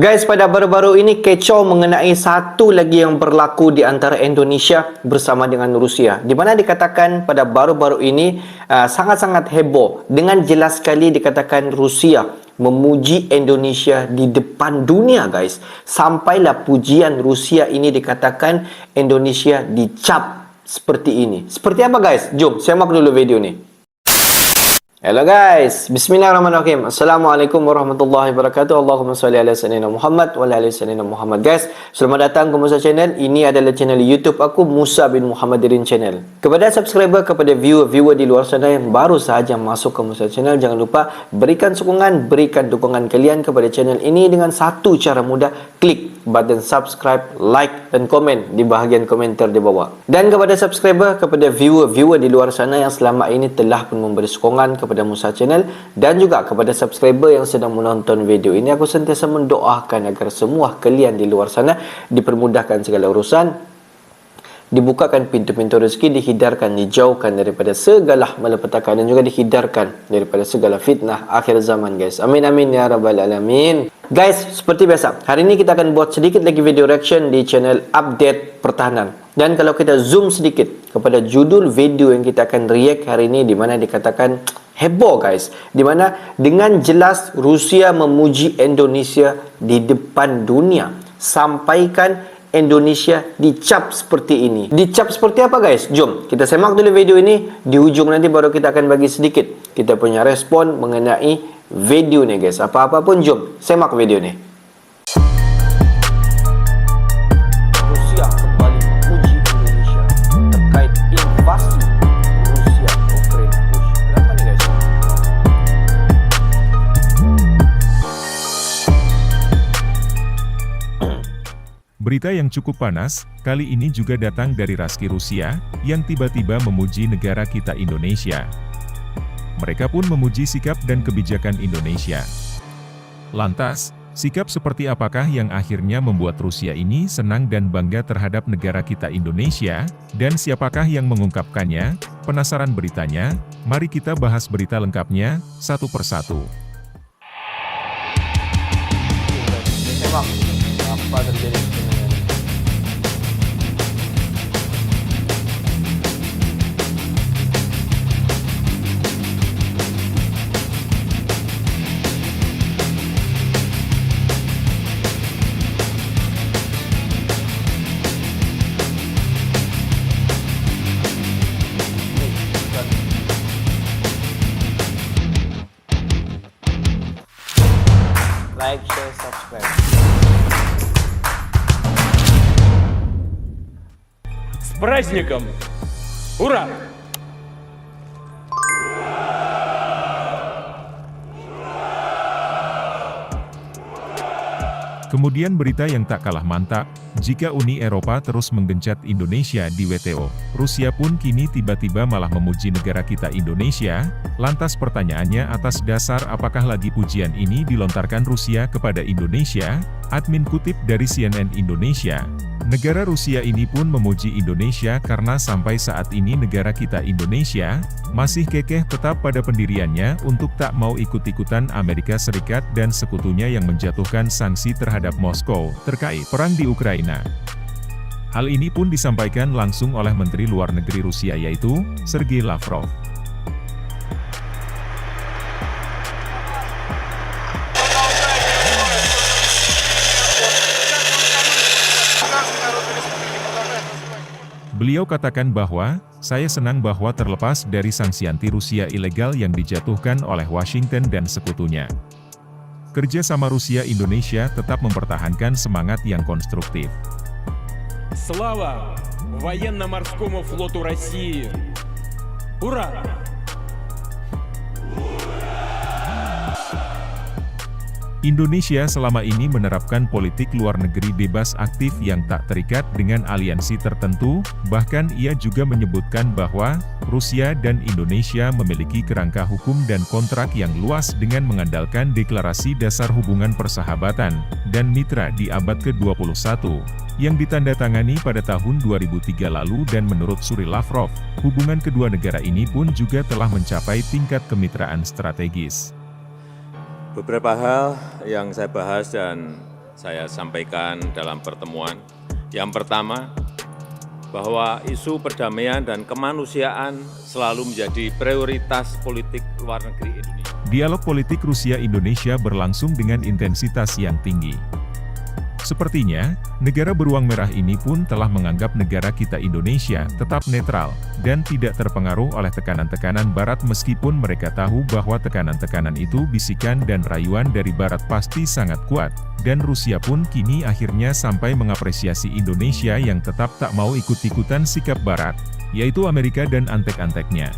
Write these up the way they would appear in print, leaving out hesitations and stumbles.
Guys, pada baru-baru ini kecoh mengenai satu lagi yang berlaku di antara Indonesia bersama dengan Rusia. Di mana dikatakan pada baru-baru ini sangat-sangat heboh. Dengan jelas sekali dikatakan Rusia memuji Indonesia di depan dunia, guys. Sampailah pujian Rusia ini dikatakan Indonesia dicap seperti ini. Seperti apa, guys? Jom simak dulu video ni. Hello guys, bismillahirrahmanirrahim. Assalamualaikum warahmatullahi wabarakatuh. Allahumma salli ala sayyidina Muhammad wa ala ali sayyidina Muhammad. Guys, selamat datang ke Musa Channel. Ini adalah channel YouTube aku, Musa bin Muhammadirin Channel. Kepada subscriber, kepada viewer di luar sana yang baru sahaja masuk ke Musa Channel, jangan lupa berikan sokongan, berikan dukungan kalian kepada channel ini dengan satu cara mudah. Klik button subscribe, like dan komen di bahagian komentar di bawah. Dan kepada subscriber, kepada viewer di luar sana yang selama ini telah pun memberi sokongan kepada Musa Channel, dan juga kepada subscriber yang sedang menonton video ini, aku sentiasa mendoakan agar semua kalian di luar sana dipermudahkan segala urusan, dibukakan pintu-pintu rezeki, dihindarkan, dijauhkan daripada segala malapetaka, dan juga dihindarkan daripada segala fitnah akhir zaman, guys. Amin amin ya rabbal alamin. Guys, seperti biasa, hari ini kita akan buat sedikit lagi video reaction di channel Update Pertahanan. Dan kalau kita zoom sedikit kepada judul video yang kita akan react hari ini, di mana dikatakan heboh, guys, di mana dengan jelas Rusia memuji Indonesia di depan dunia, sampaikan Indonesia dicap seperti ini. Dicap seperti apa, guys? Jom kita semak dulu video ini. Di ujung nanti baru kita akan bagi sedikit kita punya respon mengenai video ni, guys. Apa-apa pun, jom semak video ni. Rusia kembali memuji Indonesia terkait invasi Rusia ke Ukraina. Kenapa ni, guys? Berita yang cukup panas, kali ini juga datang dari Raski Rusia, yang tiba-tiba memuji negara kita Indonesia. Mereka pun memuji sikap dan kebijakan Indonesia. Lantas, sikap seperti apakah yang akhirnya membuat Rusia ini senang dan bangga terhadap negara kita Indonesia, dan siapakah yang mengungkapkannya? Penasaran beritanya? Mari kita bahas berita lengkapnya, satu persatu. Semak apa terjadi. Like, share, subscribe. С праздником! Ура! Kemudian berita yang tak kalah mantap, jika Uni Eropa terus menggencat Indonesia di WTO, Rusia pun kini tiba-tiba malah memuji negara kita Indonesia. Lantas pertanyaannya, atas dasar apakah lagi pujian ini dilontarkan Rusia kepada Indonesia? Admin kutip dari CNN Indonesia. Negara Rusia ini pun memuji Indonesia karena sampai saat ini negara kita Indonesia masih kekeh tetap pada pendiriannya untuk tak mau ikut-ikutan Amerika Serikat dan sekutunya yang menjatuhkan sanksi terhadap Moskow terkait perang di Ukraina. Hal ini pun disampaikan langsung oleh Menteri Luar Negeri Rusia, yaitu Sergei Lavrov. Beliau katakan bahwa, saya senang bahwa terlepas dari sanksi anti-Rusia ilegal yang dijatuhkan oleh Washington dan sekutunya, kerja sama Rusia-Indonesia tetap mempertahankan semangat yang konstruktif. Слава военно-морскому флоту России! Ура! Indonesia selama ini menerapkan politik luar negeri bebas aktif yang tak terikat dengan aliansi tertentu, bahkan ia juga menyebutkan bahwa Rusia dan Indonesia memiliki kerangka hukum dan kontrak yang luas dengan mengandalkan deklarasi dasar hubungan persahabatan dan mitra di abad ke-21, yang ditandatangani pada tahun 2003 lalu, dan menurut Suri Lavrov, hubungan kedua negara ini pun juga telah mencapai tingkat kemitraan strategis. Beberapa hal yang saya bahas dan saya sampaikan dalam pertemuan. Yang pertama, bahwa isu perdamaian dan kemanusiaan selalu menjadi prioritas politik luar negeri Indonesia. Dialog politik Rusia-Indonesia berlangsung dengan intensitas yang tinggi. Sepertinya, negara beruang merah ini pun telah menganggap negara kita Indonesia tetap netral dan tidak terpengaruh oleh tekanan-tekanan Barat meskipun mereka tahu bahwa tekanan-tekanan itu bisikan dan rayuan dari Barat pasti sangat kuat, dan Rusia pun kini akhirnya sampai mengapresiasi Indonesia yang tetap tak mau ikut-ikutan sikap Barat, yaitu Amerika dan antek-anteknya.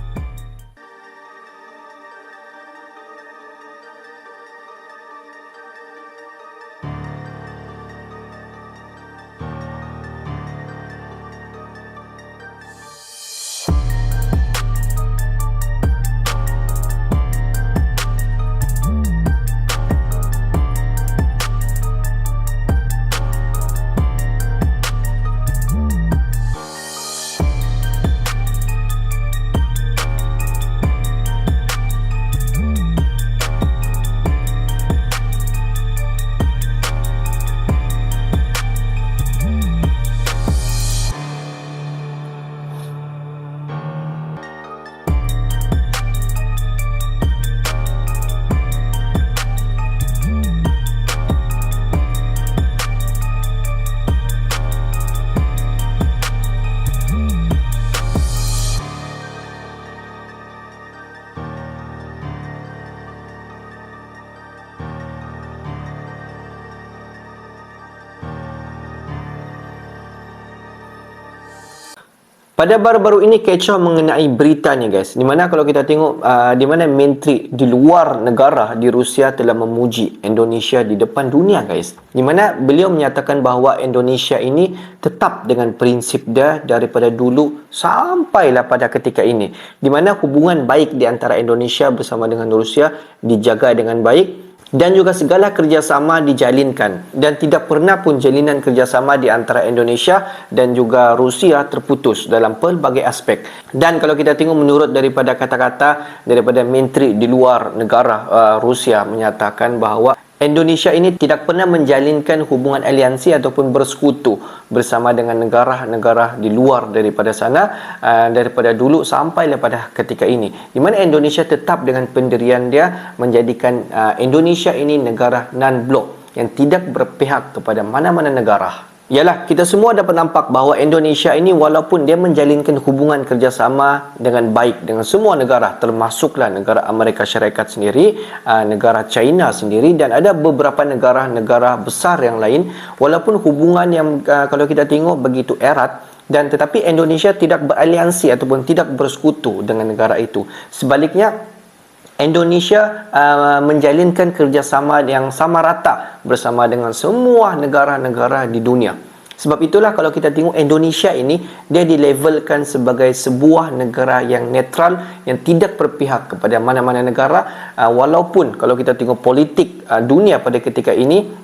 Pada baru-baru ini kecoh mengenai berita ni guys. Di mana kalau kita tengok di mana menteri di luar negara di Rusia telah memuji Indonesia di depan dunia guys. Di mana beliau menyatakan bahawa Indonesia ini tetap dengan prinsip dia daripada dulu sampailah pada ketika ini. Di mana hubungan baik di antara Indonesia bersama dengan Rusia dijaga dengan baik. Dan juga segala kerjasama dijalinkan. Dan tidak pernah pun jalinan kerjasama di antara Indonesia dan juga Rusia terputus dalam pelbagai aspek. Dan kalau kita tengok menurut daripada kata-kata daripada menteri di luar negara Rusia menyatakan bahawa Indonesia ini tidak pernah menjalinkan hubungan aliansi ataupun bersekutu bersama dengan negara-negara di luar daripada sana daripada dulu sampai pada ketika ini. Di mana Indonesia tetap dengan pendirian dia menjadikan Indonesia ini negara non-blok yang tidak berpihak kepada mana-mana negara. Yalah, kita semua dapat nampak bahawa Indonesia ini walaupun dia menjalinkan hubungan kerjasama dengan baik dengan semua negara, termasuklah negara Amerika Syarikat sendiri, negara China sendiri dan ada beberapa negara-negara besar yang lain, walaupun hubungan yang kalau kita tengok begitu erat, dan tetapi Indonesia tidak beraliansi ataupun tidak bersekutu dengan negara itu. Sebaliknya, Indonesia menjalinkan kerjasama yang sama rata bersama dengan semua negara-negara di dunia. Sebab itulah kalau kita tengok Indonesia ini, dia dilevelkan sebagai sebuah negara yang netral, yang tidak berpihak kepada mana-mana negara, walaupun kalau kita tengok politik dunia pada ketika ini,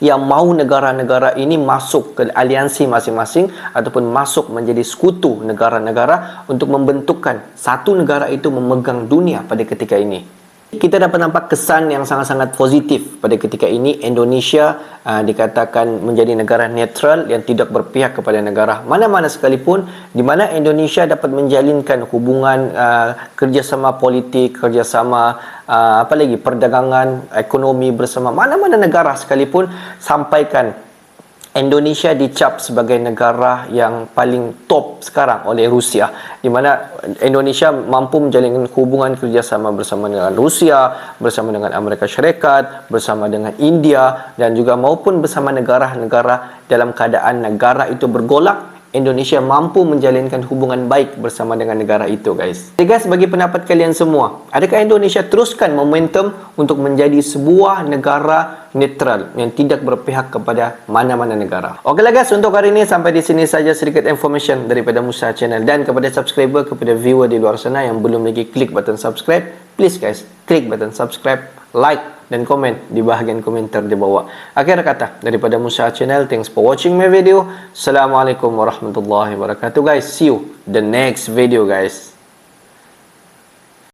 yang mahu negara-negara ini masuk ke aliansi masing-masing ataupun masuk menjadi sekutu negara-negara untuk membentukkan satu negara itu memegang dunia pada ketika ini. Kita dapat nampak kesan yang sangat-sangat positif pada ketika ini. Indonesia dikatakan menjadi negara netral yang tidak berpihak kepada negara mana-mana sekalipun, di mana Indonesia dapat menjalinkan hubungan kerjasama politik, kerjasama perdagangan, ekonomi bersama mana-mana negara sekalipun, sampaikan Indonesia dicap sebagai negara yang paling top sekarang oleh Rusia, di mana Indonesia mampu menjalin hubungan kerjasama bersama dengan Rusia, bersama dengan Amerika Syarikat, bersama dengan India dan juga maupun bersama negara-negara dalam keadaan negara itu bergolak. Indonesia mampu menjalinkan hubungan baik bersama dengan negara itu guys. Jadi guys, bagi pendapat kalian semua, adakah Indonesia teruskan momentum untuk menjadi sebuah negara netral yang tidak berpihak kepada mana-mana negara? Okeylah guys, untuk hari ini sampai di sini saja sedikit information daripada Musa Channel, dan kepada subscriber, kepada viewer di luar sana yang belum lagi klik button subscribe, please guys, klik button subscribe, like dan komen di bahagian komentar di bawah. Akhir kata daripada Musa Channel, thanks for watching my video. Assalamualaikum warahmatullahi wabarakatuh guys. See you the next video guys.